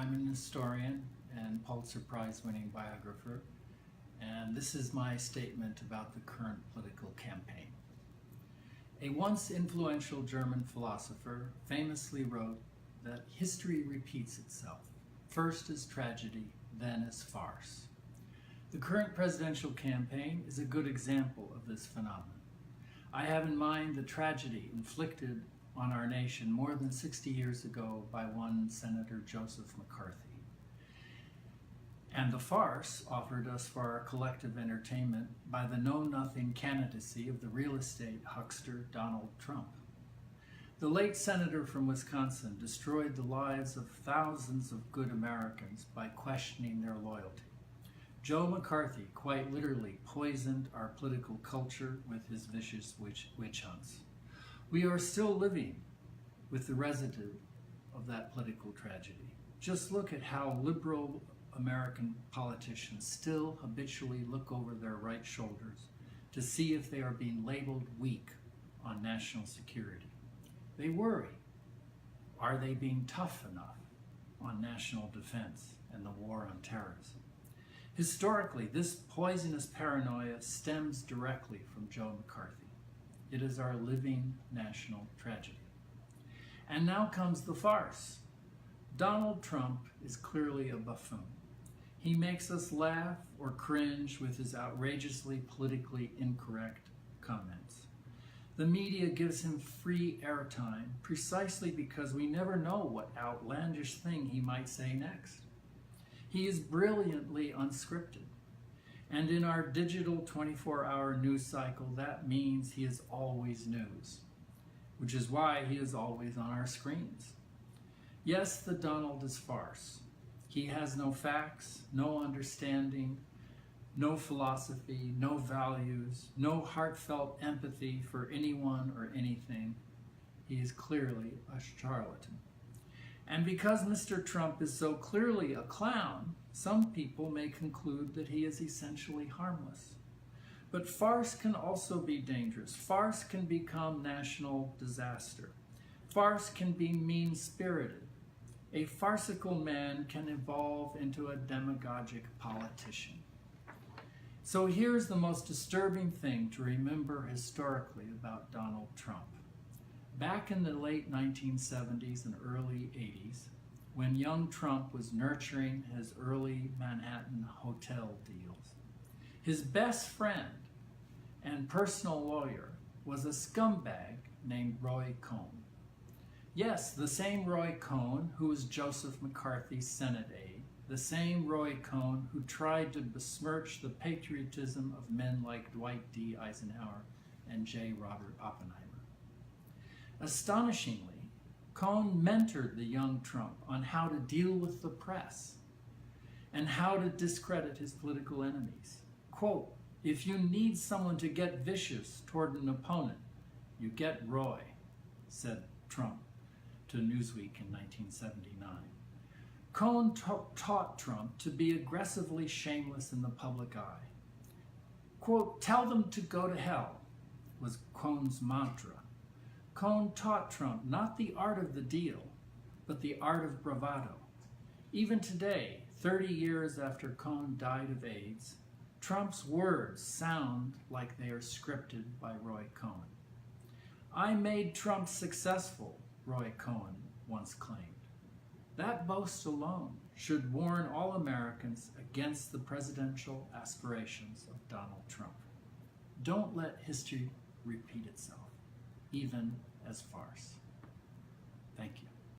I'm an historian and Pulitzer Prize-winning biographer, and this is my statement about the current political campaign. A once influential German philosopher famously wrote that history repeats itself, first as tragedy, then as farce. The current presidential campaign is a good example of this phenomenon. I have in mind the tragedy inflicted on our nation more than 60 years ago by one Senator Joseph McCarthy, and the farce offered us for our collective entertainment by the know-nothing candidacy of the real estate huckster Donald Trump. The late senator from Wisconsin destroyed the lives of thousands of good Americans by questioning their loyalty. Joe McCarthy quite literally poisoned our political culture with his vicious witch hunts. We are still living with the residue of that political tragedy. Just look at how liberal American politicians still habitually look over their right shoulders to see if they are being labeled weak on national security. They worry, are they being tough enough on national defense and the war on terrorism? Historically, this poisonous paranoia stems directly from Joe McCarthy. It is our living national tragedy. And now comes the farce. Donald Trump is clearly a buffoon. He makes us laugh or cringe with his outrageously politically incorrect comments. The media gives him free airtime precisely because we never know what outlandish thing he might say next. He is brilliantly unscripted. And in our digital 24-hour news cycle, that means he is always news, which is why he is always on our screens. Yes, the Donald is farce. He has no facts, no understanding, no philosophy, no values, no heartfelt empathy for anyone or anything. He is clearly a charlatan. And because Mr. Trump is so clearly a clown, some people may conclude that he is essentially harmless. But farce can also be dangerous. Farce can become national disaster. Farce can be mean-spirited. A farcical man can evolve into a demagogic politician. So here's the most disturbing thing to remember historically about Donald Trump. Back in the late 1970s and early 80s, when young Trump was nurturing his early Manhattan hotel deals, his best friend and personal lawyer was a scumbag named Roy Cohn. Yes, the same Roy Cohn who was Joseph McCarthy's Senate aide, the same Roy Cohn who tried to besmirch the patriotism of men like Dwight D. Eisenhower and J. Robert Oppenheimer. Astonishingly, Cohn mentored the young Trump on how to deal with the press and how to discredit his political enemies. Quote, "If you need someone to get vicious toward an opponent, you get Roy," said Trump to Newsweek in 1979. Cohn taught Trump to be aggressively shameless in the public eye. Quote, "Tell them to go to hell," was Cohn's mantra. Cohn taught Trump not the art of the deal, but the art of bravado. Even today, 30 years after Cohn died of AIDS, Trump's words sound like they are scripted by Roy Cohn. "I made Trump successful," Roy Cohn once claimed. That boast alone should warn all Americans against the presidential aspirations of Donald Trump. Don't let history repeat itself, even as farce. Thank you.